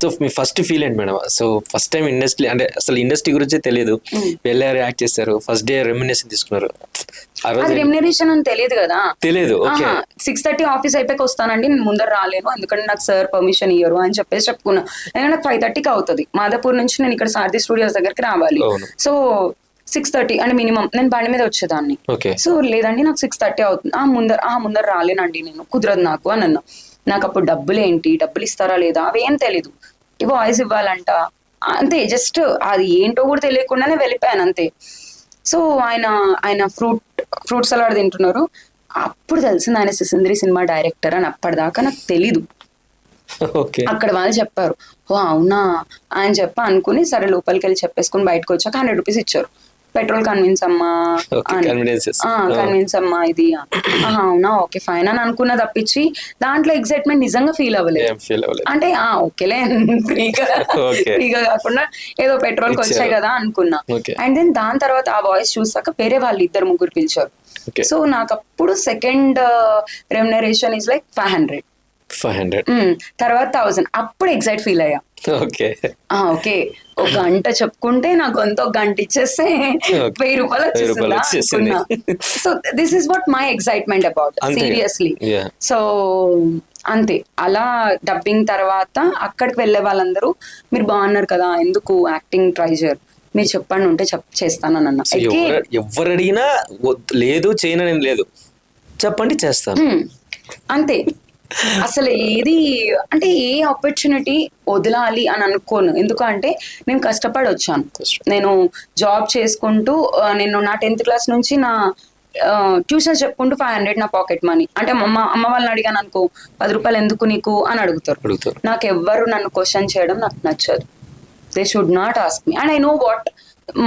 So మీ first feel ఏంటి madam? So first time industry అంటే అసలు ఇండస్ట్రీ గురించే తెలియదు, వెళ్ళారు, యాక్ట్ చేశారు, ఫస్ట్ డే రెమ్యునరేషన్ తీసుకున్నారు. అది రెమ్యునరేషన్ అని తెలియదు కదా, తెలియదు. 6:30 ఆఫీస్ అయిపోయి వస్తానండి, నేను ముందర రాలేను ఎందుకంటే నాకు సార్ పర్మిషన్ ఇయ్యరు అని చెప్పేసి చెప్పుకున్నా. నేను నాకు 5:30కి అవుతుంది, మాదాపూర్ నుంచి నేను ఇక్కడ సారథి స్టూడియోస్ దగ్గరికి రావాలి. సో 6:30 అంటే మినిమం నేను బండి మీద వచ్చేదాన్ని. సో లేదండి నాకు 6:30 అవుతుంది, ముందర రాలేనండి, నేను కుదరదు నాకు అని అన్నా. నాకు అప్పుడు డబ్బులు ఇస్తారా లేదా అవి ఏం తెలీదు, వాయిస్ ఇవ్వాలంట అంతే, జస్ట్ అది ఏంటో కూడా తెలియకుండానే వెళ్ళిపోయాను అంతే. సో ఆయన ఫ్రూట్ సలాడ్ తింటున్నారు, అప్పుడు తెలిసింది ఆయన సిసింద్రి సినిమా డైరెక్టర్ అని. అప్పటిదాకా నాకు తెలీదు. అక్కడ వాళ్ళు చెప్పారు, ఓ అవునా ఆయన అనుకుని సరే లోపలికి వెళ్ళి చెప్పేసుకుని బయటకు వచ్చాక 100 రూపీస్ ఇచ్చారు. పెట్రోల్ కన్విన్స్ అమ్మా ఇది అవునా ఓకే ఫైన్ అని అనుకున్న తప్పించి దాంట్లో ఎక్సైట్మెంట్ నిజంగా ఫీల్ అవ్వలేదు. అంటే ఓకేలే ఫ్రీగా కాకుండా ఏదో పెట్రోల్కి వచ్చాయి కదా అనుకున్నా. అండ్ దెన్ దాని తర్వాత ఆ వాయిస్ చూసాక వేరే వాళ్ళు 2-3 పిలిచారు. సో నాకు అప్పుడు సెకండ్ రెమ్యునరేషన్ ఇస్ లైక్ 500. తర్వాత 1000. అప్పుడు ఎగ్జైట్ ఫీల్ అయ్యా. ఓకే ఒక గంట చెప్పుకుంటే నాకు ఒక గంట ఇచ్చేస్తే 1000 రూపాయలు వచ్చేసిందా. So this is what my excitement about seriously. So అంతే, అలా డబ్బింగ్ తర్వాత అక్కడికి వెళ్ళే వాళ్ళందరూ మీరు బాగున్నారు కదా, ఎందుకు యాక్టింగ్ ట్రై చేయరు, మీరు చెప్పండి ఉంటే చేస్తానని అన్నా. ఎవరు అడిగినా లేదు చేయనని లేదు, చెప్పండి చేస్తాను అంతే. అసలు ఏది అంటే ఏ ఆపర్చునిటీ వదలాలి అని అనుకోను, ఎందుకంటే నేను కష్టపడి వచ్చాను. నేను జాబ్ చేసుకుంటూ నేను నా 10th క్లాస్ నుంచి నా ట్యూషన్ చెప్పుకుంటూ 500 నా పాకెట్ మనీ. అంటే అమ్మ వాళ్ళని అడిగాను అనుకో 10 రూపాయలు ఎందుకు నీకు అని అడుగుతారు. నాకు ఎవ్వరు నన్ను క్వశ్చన్ చేయడం నాకు నచ్చదు. They should not ask me and I know what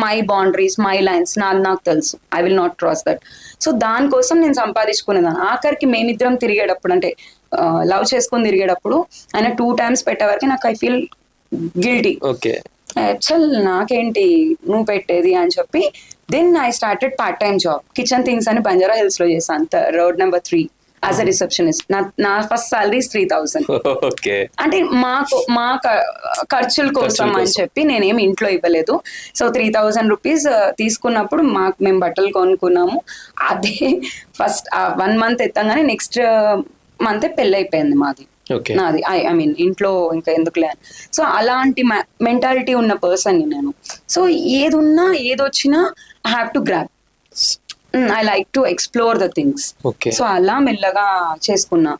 my boundaries, my lines నాకు తెలుసు. I will not cross that. So దానికోసం నేను సంపాదించుకునేదాన్ని. ఆఖరికి మేమిద్దరం తిరిగేటప్పుడు అంటే లవ్ చేసుకొని తిరిగేటప్పుడు ఆయన 2 times పెట్టేవరకు నాకు ఐ ఫీల్ గిల్టీ. చల్ నాకేంటి నువ్వు పెట్టేది అని చెప్పి then I started part time job. Kitchen things అని బంజారా హిల్స్ లో చేశాను, road number 3 as a receptionist. నా ఫస్ట్ సాలరీ 3000. అంటే మా ఖర్చుల కోసం అని చెప్పి నేనేమి ఇంట్లో ఇవ్వలేదు. సో 3000 రూపీస్ తీసుకున్నప్పుడు మేము బట్టలు కొనుక్కున్నాము. అదే ఫస్ట్ 1 month ఎత్తంగానే నెక్స్ట్ మంత్ పెళ్ళి అయిపోయింది నాది. ఐ మీన్ ఇంట్లో ఇంకా ఎందుకులే. సో అలాంటి మెంటాలిటీ ఉన్న పర్సన్ నేను. సో ఏదున్నా ఏదొచ్చినా I have to grab. I like to explore the things. So అలా మెల్లగా చేసుకున్నా.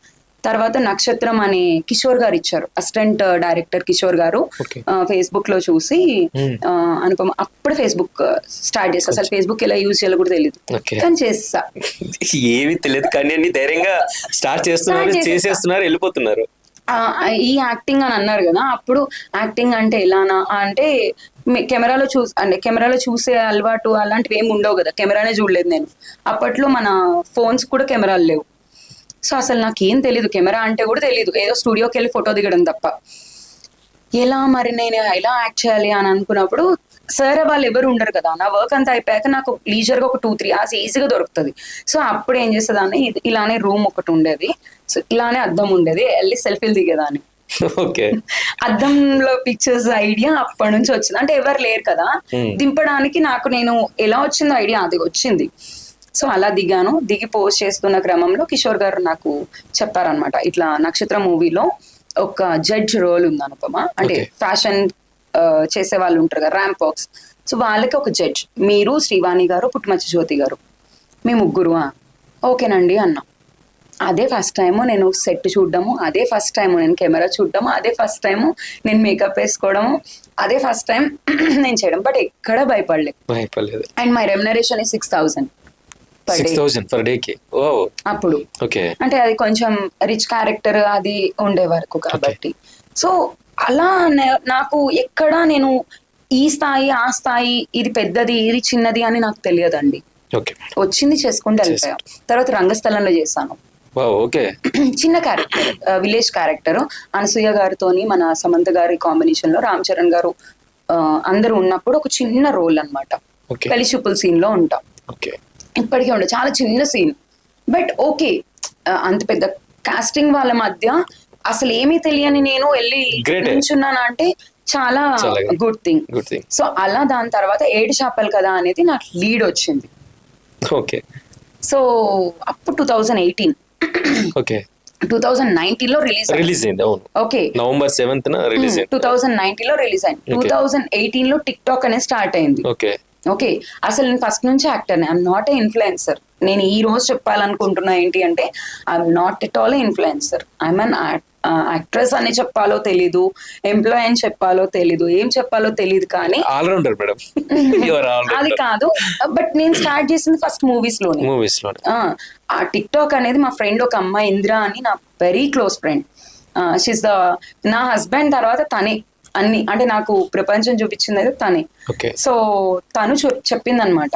తర్వాత నక్షత్రం అనే కిషోర్ గారు ఇచ్చారు, అసిస్టెంట్ డైరెక్టర్ కిషోర్ గారు. ఫేస్బుక్ లో చూసి అనుపమ అప్పుడు ఫేస్బుక్ స్టార్ట్ చేస్తా. అసలు ఫేస్బుక్ ఎలా యూజ్ చేయాలో కూడా తెలియదు, కానీ చేస్తా. ఏమి తెలియదు కానీ కెమెరా స్టార్ట్ చేస్తున్నారు, వెళ్ళిపోతున్నారు. ఈ యాక్టింగ్ అని అన్నారు కదా, అప్పుడు యాక్టింగ్ అంటే ఎలానా అంటే కెమెరాలో చూసే అలవాటు అలాంటివి ఏమి ఉండవు కదా, కెమెరానే చూడలేదు నేను. అప్పట్లో మన ఫోన్స్ కూడా కెమెరాలు లేవు. సో అసలు నాకేం తెలీదు, కెమెరా అంటే కూడా తెలీదు. ఏదో స్టూడియోకి వెళ్ళి ఫోటో దిగడం తప్ప. మరి నేను ఎలా యాక్ట్ చేయాలి అని అనుకున్నప్పుడు సార్ వాళ్ళు ఎవరు ఉండరు కదా, నా వర్క్ అంతా అయిపోయాక నాకు లీజర్గా ఒక 2-3 hours ఈజీగా దొరుకుతుంది. సో అప్పుడు ఏం చేసేదాన్ని, ఇలానే రూమ్ ఒకటి ఉండేది, సో ఇలానే అద్దం ఉండేది, వెళ్ళి సెల్ఫీలు దిగేదాన్ని. అద్దంలో పిక్చర్స్ ఐడియా అప్పటి నుంచి వచ్చింది. అంటే ఎవరు లేరు కదా దింపడానికి, నేను ఎలా వచ్చిందో ఐడియా అది వచ్చింది. సో అలా దిగి పోస్ట్ చేస్తున్న క్రమంలో కిషోర్ గారు నాకు చెప్పారనమాట, ఇట్లా నక్షత్ర మూవీలో ఒక జడ్జ్ రోల్ ఉంది అనుపమ. అంటే ఫ్యాషన్ చేసే వాళ్ళు ఉంటారు కదా, ర్యాంప్ వాక్స్. సో వాళ్ళకి ఒక జడ్జ్, మీరు, శ్రీవాణి గారు, పుట్టుమచ్చి జ్యోతి గారు, మీ ముగ్గురు. ఓకేనండి అన్నా. అదే ఫస్ట్ టైము నేను సెట్ చూడడము, అదే ఫస్ట్ టైము నేను కెమెరా చూడడము, అదే ఫస్ట్ టైము నేను మేకప్ వేసుకోవడము, అదే ఫస్ట్ టైం నేను చేయడం. బట్ ఎక్కడ భయపడలేదు. And my remuneration is 6000 per day. అప్పుడు అంటే అది కొంచెం రిచ్ క్యారెక్టర్ అది ఉండే వరకు కాబట్టి. సో అలా నాకు ఎక్కడ నేను ఈ స్థాయి ఆ స్థాయి, ఇది పెద్దది ఇది చిన్నది అని నాకు తెలియదండి. వచ్చింది చేసుకుంటూ వెళ్ళిపోయా. తర్వాత రంగస్థలంలో చేశాను, చిన్న క్యారెక్టర్, విలేజ్ క్యారెక్టర్. అనసూయ గారితోని మన సమంత గారి కాంబినేషన్ లో రామ్ చరణ్ గారు అందరూ ఉన్నప్పుడు ఒక చిన్న రోల్ అనమాట. పెళ్లి చూపుల సీన్ లో ఉంటాం. ఇప్పటికే ఉండే చాలా చిన్న సీన్, బట్ ఓకే అంత పెద్ద కాస్టింగ్ వాళ్ళ మధ్య అసలు ఏమీ తెలియని నేను వెళ్ళి Great. నుంచున్నాను అంటే చాలా చాలా good thing. Good thing. So అలా దాని తర్వాత ఏడు చేపలు కదా అనేది నాకు లీడ్ వచ్చింది. ఓకే సో అప్పుడు 2018 ఓకే 2019 లో రిలీజ్ రిలీజ్ అయింది. అవును, ఓకే, నవంబర్ 7th రిలీజ్ అయింది. 2019 లో రిలీజ్ అయింది. 2018 లో టిక్ టాక్ అనేది స్టార్ట్ అయింది. ఓకే ఓకే, అసలు నేను ఫస్ట్ నుంచి actor, I'm not a influencer. నేను ఈ రోజు చెప్పాలనుకుంటున్నా ఏంటి అంటే I'm not at all influencer, I'm an actress అని చెప్పాలో తెలీదు, ఎంప్లాయ్ అని చెప్పాలో తెలీదు, ఏం చెప్పాలో తెలీదు, కానీ ఆల్రౌండర్ మేడం. అది కాదు. బట్ నేను స్టార్ట్ చేసింది ఫస్ట్ మూవీస్ లోనే. మూవీస్ లో ఆ టిక్ టాక్ అనేది మా ఫ్రెండ్ ఒక అమ్మాయి ఇంద్ర అని, నా very close friend, she's the, నా హస్బెండ్ తర్వాత తనే అన్ని, అంటే నాకు ప్రపంచం చూపించింది అయితే తనే. ఓకే సో తను చెప్పింది అనమాట,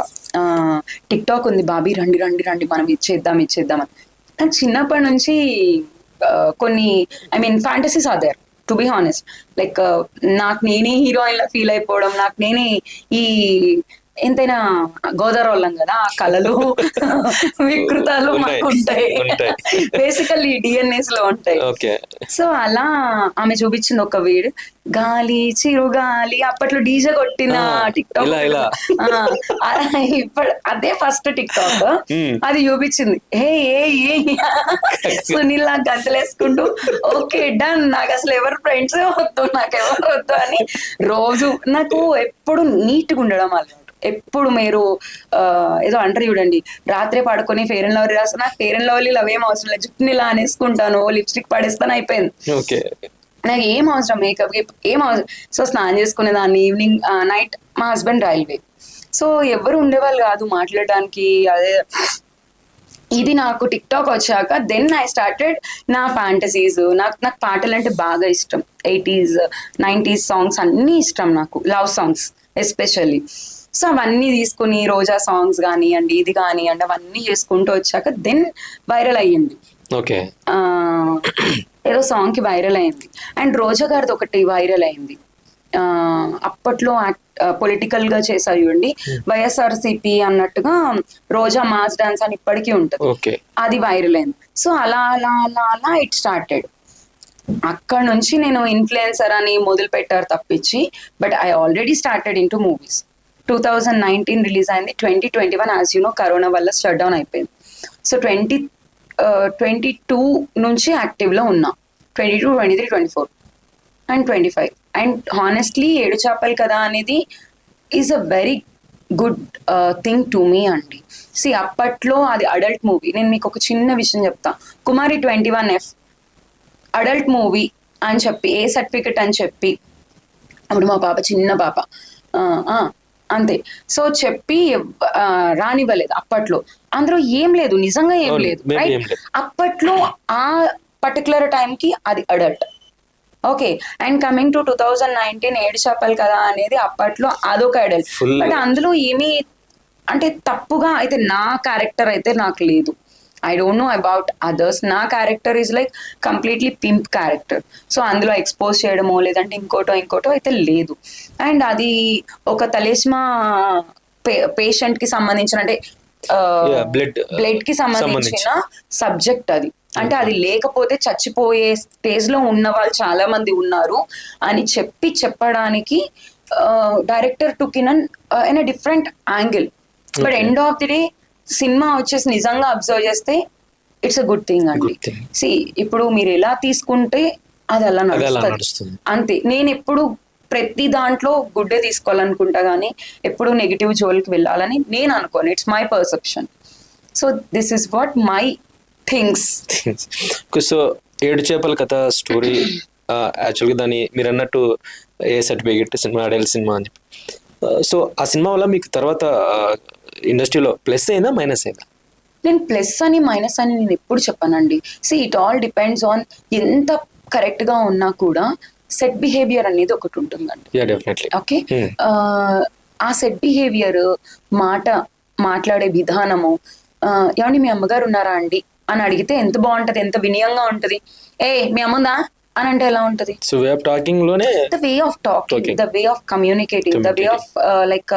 టిక్ టాక్ ఉంది బాబీ, రండి రండి రండి మనం ఇచ్చేద్దాం అని. నాకు చిన్నప్పటి నుంచి కొన్ని I mean fantasies are there, to be honest. Like నాకు నేనే హీరోయిన్ లా ఫీల్ అయిపోవడం, నాకు నేనే ఈ ఎంతైనా గోదావరి వాళ్ళం కదా, ఆ కళలు వికృతాలు మాకు ఉంటాయి, బేసికల్లీ డిఎన్ఏస్ లో ఉంటాయి. సో అలా ఆమె చూపించింది ఒక వీడియో, గాలి చిరుగాలి, అప్పట్లో డీజే కొట్టిన టిక్ టాక్, ఇప్పుడు అదే ఫస్ట్ టిక్ టాక్, అది చూపించింది. హే ఏ సునీల్ నాకు గంతలేసుకుంటూ ఓకే డన్, నాకు అసలు ఎవరు ఫ్రెండ్స్ వద్దు, నాకు ఎవరు వద్దు అని రోజు నాకు ఎప్పుడు నీట్గా ఉండడం అలవాటు. ఎప్పుడు మీరు ఏదో అంటారు చూడండి, రాత్రే పడుకొని ఫెయిర్ అండ్ లవ్లీ రాస్తా, నాకు ఫెయిర్ అండ్ లవ్లీ అవేం అవసరం లేదు, జుట్టుని ఇలా అనేసుకుంటాను, లిప్స్టిక్ పడేస్తాను, అయిపోయింది. నాకు ఏం అవసరం మేకప్ ఏం అవసరం. సో స్నానం చేసుకునేదాన్ని, ఈవినింగ్ నైట్ మా హస్బెండ్ రైల్వే, సో ఎవరు ఉండేవాళ్ళు కాదు మాట్లాడడానికి. అదే ఇది నాకు టిక్ టాక్ వచ్చాక దెన్ ఐ స్టార్టెడ్ నా ఫ్యాంటసీస్. నాకు పాటలు అంటే బాగా ఇష్టం, 80s 90s సాంగ్స్ అన్నీ ఇష్టం నాకు, లవ్ సాంగ్స్ ఎస్పెషల్లీ. సో అవన్నీ తీసుకుని రోజా సాంగ్స్ కానివ్వండి, ఇది కానివ్వండి, అవన్నీ చేసుకుంటూ వచ్చాక దెన్ వైరల్ అయ్యింది. ఓకే, ఏదో సాంగ్ కి వైరల్ అయింది. అండ్ రోజా గారిది ఒకటి వైరల్ అయింది, అప్పట్లో పొలిటికల్ గా చేశారు చూడండి, వైఎస్ఆర్సిపి అన్నట్టుగా రోజా మాస్ డాన్స్ అని ఇప్పటికీ ఉంటుంది, అది వైరల్ అయింది. సో అలా అలా అలా అలా ఇట్ స్టార్టెడ్. అక్కడ నుంచి నేను ఇన్ఫ్లుయెన్సర్ అని మొదలు పెట్టారు తప్పించి, but I already started in to movies. 2019 release అయింది, 2021 యాజ్ యూ నో కరోనా వల్ల షట్ డౌన్ అయిపోయింది. సో 2022 నుంచి యాక్టివ్ లో ఉన్నా, 22, 23, 24 అండ్ 25. అండ్ హానెస్ట్లీ ఏడు చేపలు కదా అనేది is a very good thing to me అండి. అప్పట్లో అది అడల్ట్ మూవీ. నేను మీకు ఒక చిన్న విషయం చెప్తా, కుమారి 21F అడల్ట్ మూవీ అని చెప్పి, ఏ సర్టిఫికెట్ అని చెప్పి, అప్పుడు మా పాప చిన్న పాప అంతే, సో చెప్పి రానివ్వలేదు. అప్పట్లో అందులో ఏం లేదు, నిజంగా ఏం లేదు, రైట్? అప్పట్లో ఆ పర్టికులర్ టైంకి అది adult. Okay, and coming to 2019 ఏడు చేపలు కదా అనేది అప్పట్లో అదొక అడల్ట్. బట్ అందులో ఏమీ అంటే తప్పుగా అయితే నా క్యారెక్టర్ అయితే నాకు లేదు. I don't know about others, నా character is like completely pimp character. So అందులో ఎక్స్పోజ్ చేయడమో లేదంటే ఇంకోటో అయితే లేదు. అండ్ అది ఒక తలేస్మా పేషెంట్ కి సంబంధించిన, అంటే బ్లడ్ కి సంబంధించిన సబ్జెక్ట్ అది. అంటే అది లేకపోతే చచ్చిపోయే స్టేజ్ లో ఉన్న వాళ్ళు చాలా మంది ఉన్నారు అని చెప్పడానికి director took in a different angle. But end of the day cinema వచ్చేసి నిజంగా అబ్జర్వ్ చేస్తే ఇట్స్ అ గుడ్ థింగ్ అండి. ఇప్పుడు మీరు ఎలా తీసుకుంటే అది అలా నడుస్తుంది అంతే. నేను ఎప్పుడు ప్రతి దాంట్లో గుడ్డే తీసుకోవాలనుకుంటా కానీ ఎప్పుడు నెగిటివ్ జోలికి వెళ్ళాలని నేను అనుకోను. It's my perception. So this is what my things. So ఏడు చేపల కథ స్టోరీ యాక్చువల్గా దాన్ని మీరు అన్నట్టు ఏ సర్టిఫికేట్ సినిమా, అడల్ట్ సినిమా అని చెప్పి, సో ఆ సినిమా వల్ల మీకు తర్వాత ఇండస్ట్రీలో ప్లస్ అయిందా మైనస్ అయిందా? నేను ప్లస్ అని మైనస్ అని నేను ఎప్పుడు చెప్పానండి. ఇట్ ఆల్ డిపెండ్స్ ఆన్ ఎంత కరెక్ట్ గా ఉన్నా కూడా సెట్ బిహేవియర్ అనేది ఒకటి ఉంటుందండి. ఓకే, ఆ సెట్ బిహేవియర్, మాట్లాడే విధానము, ఏమండి మీ అమ్మగారు ఉన్నారా అండి అని అడిగితే ఎంత బాగుంటది, ఎంత వినయంగా ఉంటది. మీ అమ్ముందా అని అంటే ఎలా ఉంటది? సో వే ఆఫ్ టాకింగ్ లోనే, the way of talking, the way of communicating, the way of like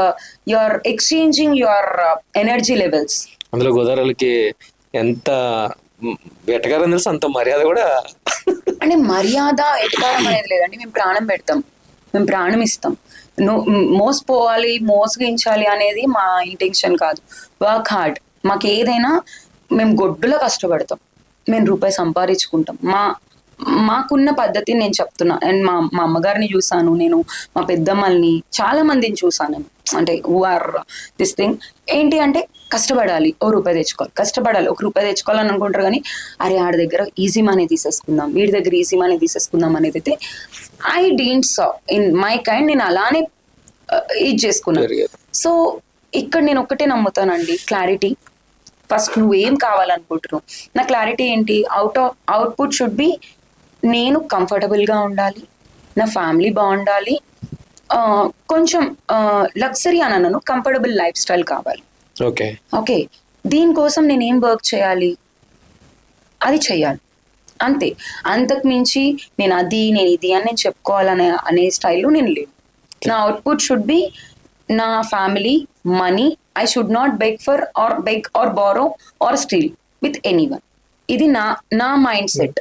your exchanging your energy levels. అందులో గోదావరికి ఎంత వెటకారం తెలుసు, అంత మర్యాద కూడా అంటే మర్యాద ఎటకారం అనేది లేదండి. మేము ప్రాణం పెడతాం, మేము ప్రాణం ఇస్తాం. మోసపోవాలి, మోసగించాలి అనేది మా ఇంటెన్షన్ కాదు. Work hard. మాకు ఏదైనా మేము గొడ్డులో కష్టపడతాం, మేము రూపాయి సంపాదించుకుంటాం. మాకున్న పద్ధతిని నేను చెప్తున్నా. అండ్ మా అమ్మగారిని చూసాను నేను, మా పెద్దమ్మల్ని, చాలా మందిని చూసాను నేను. అంటే హూ ఆర్ దిస్ థింగ్ ఏంటి అంటే కష్టపడాలి, ఓ రూపాయి తెచ్చుకోవాలి, కష్టపడాలి, ఒక రూపాయి తెచ్చుకోవాలని అనుకుంటారు. కానీ అరే ఆడి దగ్గర ఈజీ మనీ తీసేసుకుందాం, వీడి దగ్గర ఈజీ మనీ తీసేసుకుందాం అనేది అయితే I didn't saw in my kind. నేను అలానే ఇది చేసుకున్నాను. సో ఇక్కడ నేను ఒక్కటే నమ్ముతానండి, క్లారిటీ. ఫస్ట్ నువ్వేం కావాలనుకుంటున్నావు, నా క్లారిటీ ఏంటి, అవుట్పుట్ షుడ్ బి నేను కంఫర్టబుల్గా ఉండాలి, నా ఫ్యామిలీ బాగుండాలి, కొంచెం లగ్జరీ అని అన్నాను, కంఫర్టబుల్ లైఫ్ స్టైల్ కావాలి. ఓకే ఓకే, దీనికోసం నేను ఏం వర్క్ చేయాలి అది చెయ్యాలి, అంతే. అంతకు మించి నేను ఇది అని నేను చెప్పుకోవాలనే స్టైల్లో నేను లేను. నా అవుట్పుట్ షుడ్ బి నా family, money. I should not beg or borrow or steal with anyone. ఇది నా మైండ్ సెట్,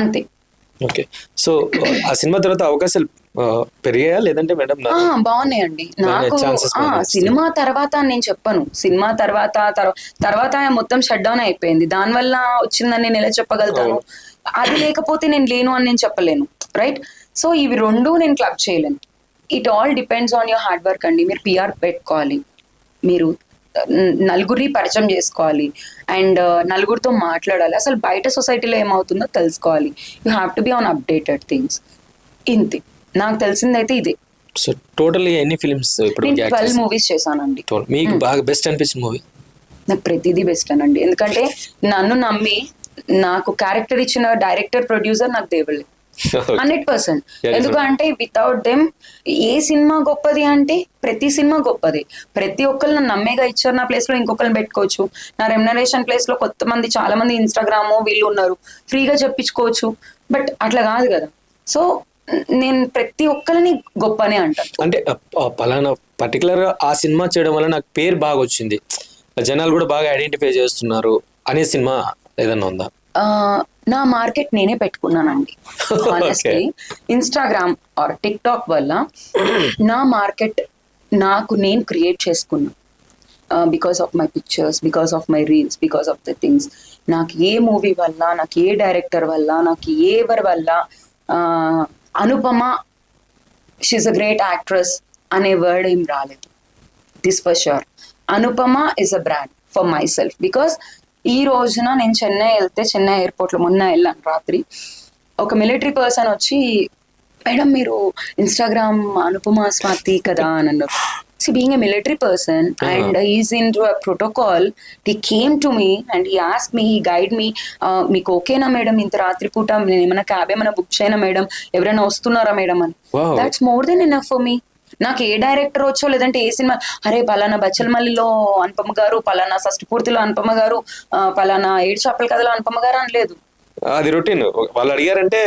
అంతే. ఓకే, సో ఆ సినిమా తర్వాత అవకాశాలు పెరిగాయా లేదంటే మేడం? బాగున్నాయండి నాకు. సినిమా తర్వాత నేను చెప్పను, సినిమా తర్వాత మొత్తం షట్ డౌన్ అయిపోయింది. దానివల్ల వచ్చిందని నేను ఎలా చెప్పగలుగుతాను? అది లేకపోతే నేను లేను అని నేను చెప్పలేను, రైట్? సో ఇవి రెండు నేను క్లబ్ చేయలేను. It all depends on your hard work అండి. మీరు పిఆర్ పెట్టుకోవాలి, మీరు నలుగురిని పరిచయం చేసుకోవాలి, అండ్ నలుగురితో మాట్లాడాలి. అసలు బయట సొసైటీలో ఏమవుతుందో తెలుసుకోవాలి. You have to be on updated things. ఇంతే నాకు తెలిసిందైతే ఇదే. సో టోటల్ ఎన్ని ఫిల్మ్స్ ఇప్పుడు? 12 మూవీస్ చేశానండి. మీకు బాగా బెస్ట్ అనిపించిన మూవీ? నాకు ప్రతిదీ బెస్ట్ అనండి. ఎందుకంటే నన్ను నమ్మి నాకు క్యారెక్టర్ ఇచ్చిన డైరెక్టర్, ప్రొడ్యూసర్ నాకు దేవుళ్ళే 100%. ఎందుకంటే వితౌట్ దెమ్ ఏ సినిమా గొప్పది అంటే ప్రతి సినిమా గొప్పది. ప్రతి ఒక్కరు నన్ను నమ్మేగా ఇచ్చారు. నా ప్లేస్ లో ఇంకొకరిని పెట్టుకోవచ్చు. నా రెమ్యునరేషన్ ప్లేస్ లో చాలా మంది ఇన్స్టాగ్రామ్ వీళ్ళు ఉన్నారు, ఫ్రీగా చెప్పించుకోవచ్చు. బట్ అట్లా కాదు కదా. సో నేను ప్రతి ఒక్కరిని గొప్పనే అంటాను. అంటే పలానా పర్టికులర్ ఆ సినిమా చేయడం వల్ల నాకు పేరు బాగా వచ్చింది, జనాలు కూడా బాగా ఐడెంటిఫై చేస్తున్నారు అనే సినిమా ఏదన్నా ఉందా? నా మార్కెట్ నేనే పెట్టుకున్నానండి. Honestly Instagram are tick talk వల్ల నా మార్కెట్ నాకు నేను క్రియేట్ చేసుకున్నా. Because of my pictures, because of my reels, because of the things. నాకు ఏ మూవీ వల్ల, నాకు ఏ డైరెక్టర్ వల్ల, నాకు ఎవరి వల్ల Anupama she's a great actress అనే వర్డ్ ఏం రాలేదు. This for sure. Anupama is a brand for myself. Because ఈ రోజున నేను చెన్నై వెళ్తే, చెన్నై ఎయిర్పోర్ట్లో మొన్న వెళ్ళాను రాత్రి, ఒక మిలిటరీ పర్సన్ వచ్చి, మేడం మీరు ఇన్స్టాగ్రామ్ అనుపమ స్వాతి కదా అని అన్నారు. So being a military person and is into a protocol, he came to me and he ask me, he guide me, మీకు ఓకేనా మేడం ఇంత రాత్రి పూట, నేను ఏమైనా క్యాబ్ ఏమైనా బుక్ చేయనా మేడం, ఎవరైనా వస్తున్నారా మేడం అని. That's more than enough for me. నాకు ఏ డైరెక్టర్ వచ్చో లేదంటే ఏ సినిమా, అరే పలానా బచ్చలమల్లిలో అనుపమ గారు, పలానా షష్టిపూర్తిలో అనుపమ గారు, పలానా ఏడు చేపల కథలో అనుపమ గారు అని లేదు. అది రొటీన్. వాళ్ళు అడిగారంటే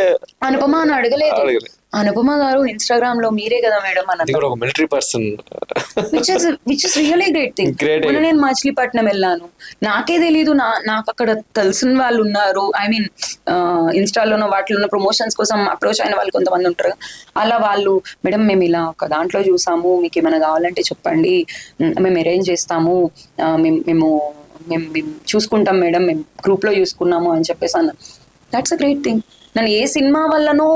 అనుపమ అని అడగలేదు. అనుపమ గారు ఇన్స్టాగ్రామ్ లో మీరే కదా మేడం అని. Military person, which is really great thing. నేను మచిలీపట్నం వెళ్ళాను, నాకే తెలీదు, నాకు అక్కడ తెలిసిన వాళ్ళు ఉన్నారు. ఐ మీన్ ఇన్స్టాలోనో వాటిలోనో ప్రమోషన్స్ కోసం అప్రోచ్ అయిన వాళ్ళు కొంతమంది ఉంటారు. అలా వాళ్ళు, మేడం మేము ఇలా ఒక దాంట్లో చూసాము, మీకు ఏమైనా కావాలంటే చెప్పండి, మేము అరేంజ్ చేస్తాము, మేము చూసుకుంటాం మేడం, మేము గ్రూప్ లో చూసుకున్నాము అని చెప్పేసి అన్న. That's a great thing. నన్ను ఏ సినిమా వల్లనో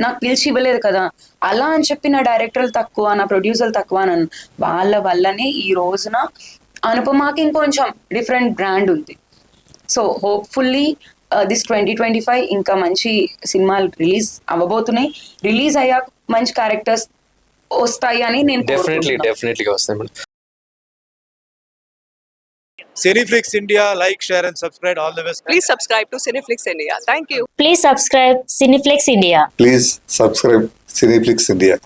నాకు పిలిచి ఇవ్వలేదు కదా, అలా అని చెప్పి నా డైరెక్టర్లు తక్కువ, నా ప్రొడ్యూసర్లు తక్కువ అని వాళ్ళ వల్లనే ఈ రోజున అనుపమకి ఇంకొంచెం డిఫరెంట్ బ్రాండ్ ఉంది. సో హోప్ఫుల్లీ దిస్ 2025 ఇంకా మంచి సినిమాలు రిలీజ్ అవ్వబోతున్నాయి. రిలీజ్ అయ్యాక మంచి క్యారెక్టర్స్ వస్తాయి అని నేను డెఫినెట్లీగా వస్తాయి. Cineflix India, like, share and subscribe. All the best. Please subscribe to Cineflix India. Thank you. Please subscribe Cineflix India. Please subscribe Cineflix India.